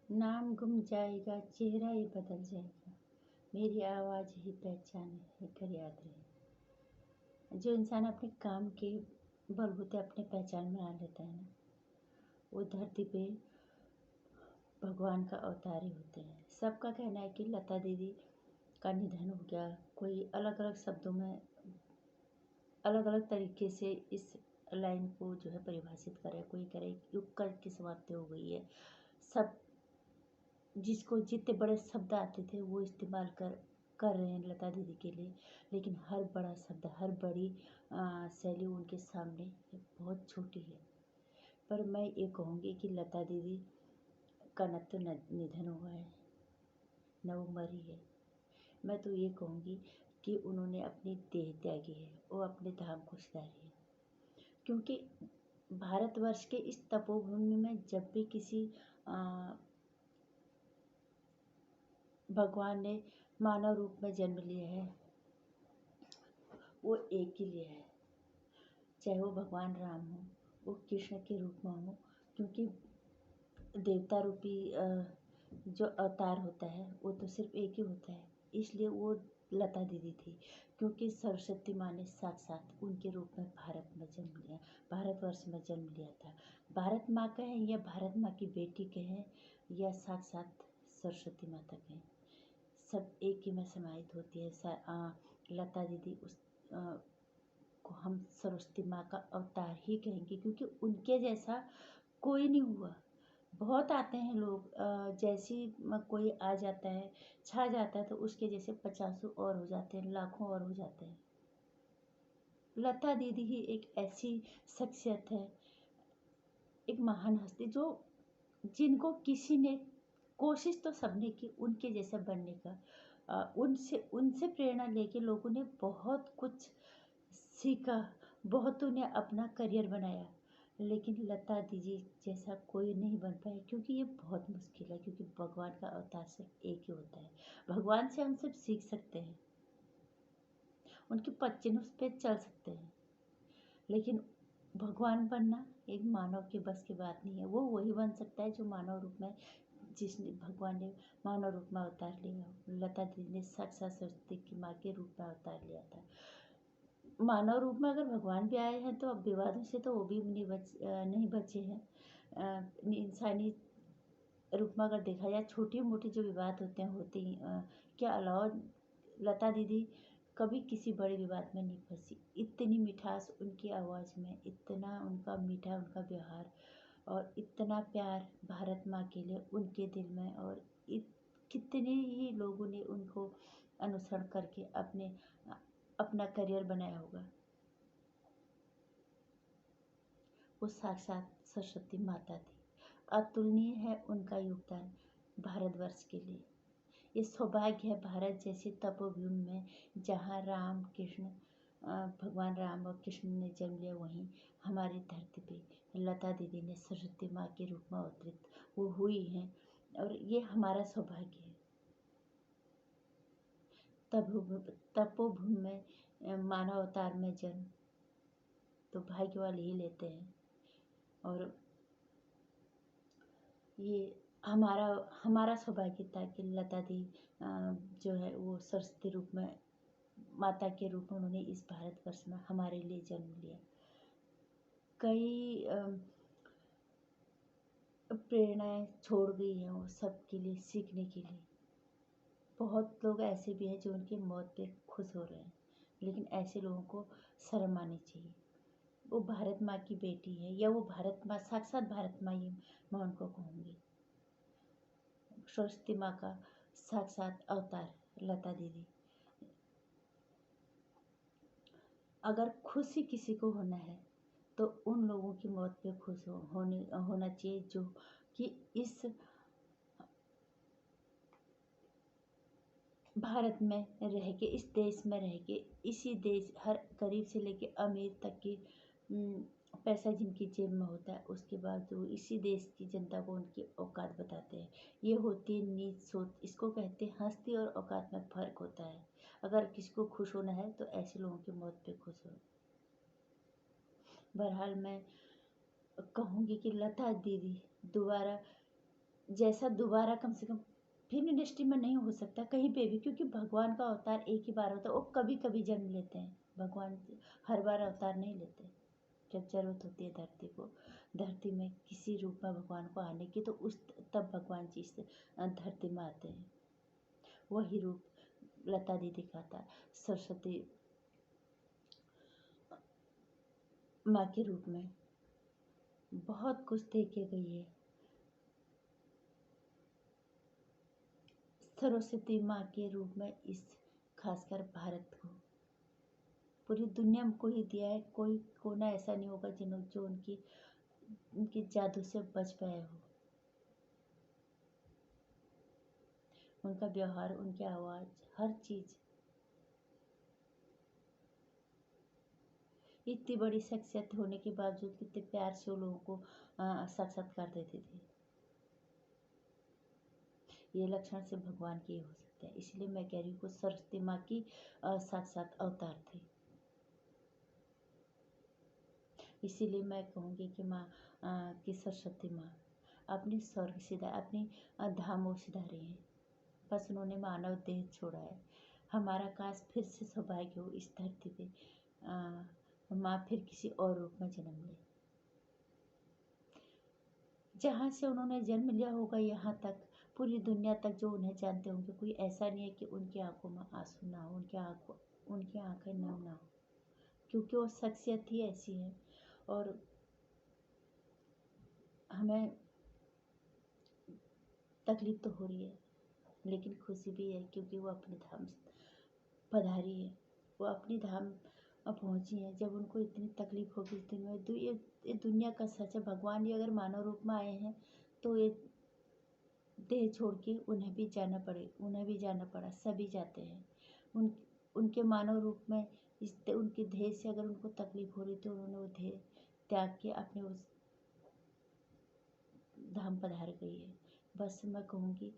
नाम गुम जाएगा, चेहरा ही बदल जाएगा, मेरी आवाज़ ही पहचान है कर याद रहे। जो इंसान अपने काम के बलबूते अपनी पहचान बना लेता है ना, वो धरती पे भगवान का अवतार ही होते हैं। सबका कहना है कि लता दीदी का निधन हो गया। कोई अलग अलग शब्दों में अलग अलग तरीके से इस लाइन को जो है परिभाषित करे। कोई कह रहे युग की समाप्ति हो गई है। सब जिसको जितने बड़े शब्द आते थे वो इस्तेमाल कर रहे हैं लता दीदी के लिए, लेकिन हर बड़ा शब्द, हर बड़ी शैली उनके सामने बहुत छोटी है। पर मैं ये कहूँगी कि लता दीदी का न तो निधन हुआ है, न वो मरी है। मैं तो ये कहूँगी कि उन्होंने अपनी देह त्यागी है, वो अपने धाम को सुधारी है। क्योंकि भारतवर्ष के इस तपोभूमि में जब भी किसी भगवान ने मानव रूप में जन्म लिया है, वो एक ही लिया है। चाहे वो भगवान राम हो, वो कृष्ण के रूप में हो, क्योंकि देवता रूपी जो अवतार होता है वो तो सिर्फ एक ही होता है। इसलिए वो लता दीदी थी, क्योंकि सरस्वती माँ ने साक्षात उनके रूप में भारत में जन्म लिया, भारतवर्ष में जन्म लिया था। भारत माँ कहें या भारत माँ की बेटी कहें या साक्षात सरस्वती माता कहें, सब एक ही में समाहित होती है। लता दीदी उस को हम सरस्वती माँ का अवतार ही कहेंगे, क्योंकि उनके जैसा कोई नहीं हुआ। बहुत आते हैं लोग, जैसी कोई आ जाता है, छा जाता है, तो उसके जैसे 50 और हो जाते हैं, लाखों और हो जाते हैं। लता दीदी ही एक ऐसी शख्सियत है, एक महान हस्ती, जो जिनको किसी ने कोशिश तो सबने की उनके जैसा बनने का। उनसे उनसे प्रेरणा लेके लोगों ने बहुत कुछ सीखा, बहुत उन्हें अपना करियर बनाया, लेकिन लता दीदी जैसा कोई नहीं बन पाया, क्योंकि ये बहुत मुश्किल है। क्योंकि भगवान का अवतार सिर्फ एक ही होता है। भगवान से हम सिर्फ सीख सकते हैं, उनके पच्चीनों पे चल सकते हैं, लेकिन भगवान बनना एक मानव के बस की बात नहीं है। वो वही बन सकता है जो मानव रूप में, जिसने भगवान ने मानव रूप में अवतार लिया हो। लता दीदी ने साक्षात सरस्वती की माँ के रूप में अवतार लिया था। मानव रूप में अगर भगवान भी आए हैं तो अब विवादों से तो वो भी नहीं बचे हैं। इंसानी रूप में अगर देखा जाए, छोटी मोटी जो विवाद होते हैं होते ही के अलावा लता दीदी कभी किसी बड़े विवाद में नहीं फंसी। इतनी मिठास उनकी आवाज़ में, इतना उनका मीठा उनका व्यवहार, और इतना प्यार भारत माँ के लिए उनके दिल में, और कितने ही लोगों ने उनको अनुसरण करके अपना करियर बनाया होगा। वो साक्षात सरस्वती माता थी। अतुलनीय है उनका योगदान भारतवर्ष के लिए। ये सौभाग्य है भारत जैसी तपोभूमि में, जहाँ भगवान राम और कृष्ण ने जन्म लिया, वहीं हमारी धरती पे लता दीदी ने सरस्वती माँ के रूप में अवतरित वो हुई हैं, और ये हमारा सौभाग्य है। तपोभूमि में मानव अवतार में जन्म तो भाग्य वाले ही लेते हैं, और ये हमारा सौभाग्य था कि लता दी जो है वो सरस्वती रूप में, माता के रूप में उन्होंने इस भारतवर्ष में हमारे लिए जन्म लिया। कई प्रेरणाएं छोड़ गई हैं वो सबके लिए सीखने के लिए। बहुत लोग ऐसे भी हैं जो उनकी मौत पे खुश हो रहे हैं, लेकिन ऐसे लोगों को शर्म आनी चाहिए। वो भारत माँ की बेटी है, या वो भारत माँ, साक्षात भारत माँ ही मैं उनको कहूँगी। सरस्वती माँ का साक्षात अवतार लता दीदी। अगर खुशी किसी को होना है तो उन लोगों की मौत पे खुश होना चाहिए, जो कि इस भारत में रह के, इस देश में रह के, इसी देश, हर गरीब से लेके अमीर तक की पैसा जिनकी जेब में होता है, उसके बाद जो इसी देश की जनता को उनकी औकात बताते हैं। ये होती है नीच सोच। इसको कहते हैं हस्ती और औकात में फ़र्क होता है। अगर किसी को खुश होना है तो ऐसे लोगों की मौत पे खुश हो। बहरहाल मैं कहूँगी कि लता दीदी दोबारा जैसा दोबारा कम से कम फिर इंडस्ट्री में नहीं हो सकता कहीं पे भी, क्योंकि भगवान का अवतार एक ही बार होता है। वो कभी कभी जन्म लेते हैं, भगवान हर बार अवतार नहीं लेते। जब जरूरत होती है धरती में किसी रूप में भगवान को आने की, तो उस तब भगवान जी इस धरती में आते हैं। वही रूप लता दीदी का था, सरस्वती माँ के रूप में बहुत कुछ देखे गई है। सरस्वती माँ के रूप में इस खासकर भारत को, पूरी दुनिया को ही दिया है। कोई कोना ऐसा नहीं होगा जो उनकी जादू से बच पाया हो। उनका व्यवहार, उनकी आवाज़, हर चीज़, इतनी बड़ी शख्सियत होने के बावजूद कितने प्यार से वो लोगों को साक्षात्कार देते थे। ये लक्षण से भगवान के हो सकते हैं। इसलिए मैं कह रही हूँ कि सरस्वती माँ की साक्षात अवतार थे। इसीलिए मैं कहूँगी कि कि सरस्वती माँ अपनी स्वर्ग सिधार, अपनी धामों सिधारे हैं। बस उन्होंने मानव देह छोड़ा है। हमारा काश फिर से सौभाग्य हो इस धरती पे माँ फिर किसी और रूप में जन्म ले। जहाँ से उन्होंने जन्म लिया होगा यहाँ तक, पूरी दुनिया तक जो उन्हें जानते होंगे, कोई ऐसा नहीं है कि उनकी आंखों में आंसू ना हो, उनकी आंखें नम ना हो, क्योंकि वो शख्सियत ही ऐसी है। और हमें तकलीफ तो हो रही है, लेकिन खुशी भी है, क्योंकि वो अपने धाम पधारी है, वो अपनी धाम पहुँची हैं। जब उनको इतनी तकलीफ होगी इस दिन में, ये दुनिया का सच है। भगवान जी अगर मानव रूप में आए हैं तो ये देह छोड़ के उन्हें भी जाना पड़ा। सभी जाते हैं। उनके मानव रूप में उनके देह से अगर उनको तकलीफ हो रही तो उन्होंने वो देह त्याग के अपने उस धाम पधार गई है। बस मैं कहूँगी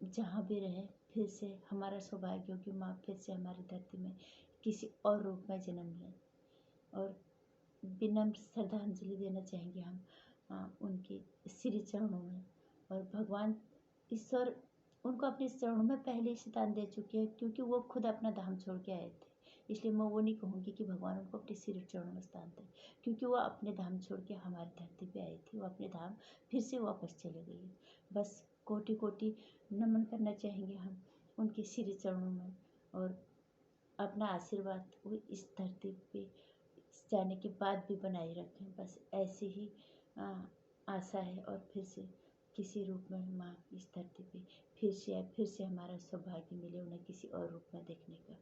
जहाँ भी रहे, फिर से हमारा सौभाग्य हो कि माँ फिर से हमारी धरती में किसी और रूप में जन्म लें। और विनम्र श्रद्धांजलि देना चाहेंगे हम उनके श्री चरणों में। और भगवान ईश्वर उनको अपने चरणों में पहले ही स्थान दे चुके हैं, क्योंकि वो खुद अपना धाम छोड़ के आए थे। इसलिए मैं वो नहीं कहूँगी कि भगवान उनको अपने श्री चरणों में स्थान दें, क्योंकि वो अपने धाम छोड़ के हमारी धरती पे आई थी। वो अपने धाम फिर से वापस चले गई है। बस कोटि कोटि नमन करना चाहेंगे हम उनके श्री चरणों में, और अपना आशीर्वाद वो इस धरती पे जाने के बाद भी बनाए रखें। बस ऐसी ही आशा है। और फिर से किसी रूप में माँ इस धरती पे फिर से आए, फिर से हमारा सौभाग्य मिले उन्हें किसी और रूप में देखने का।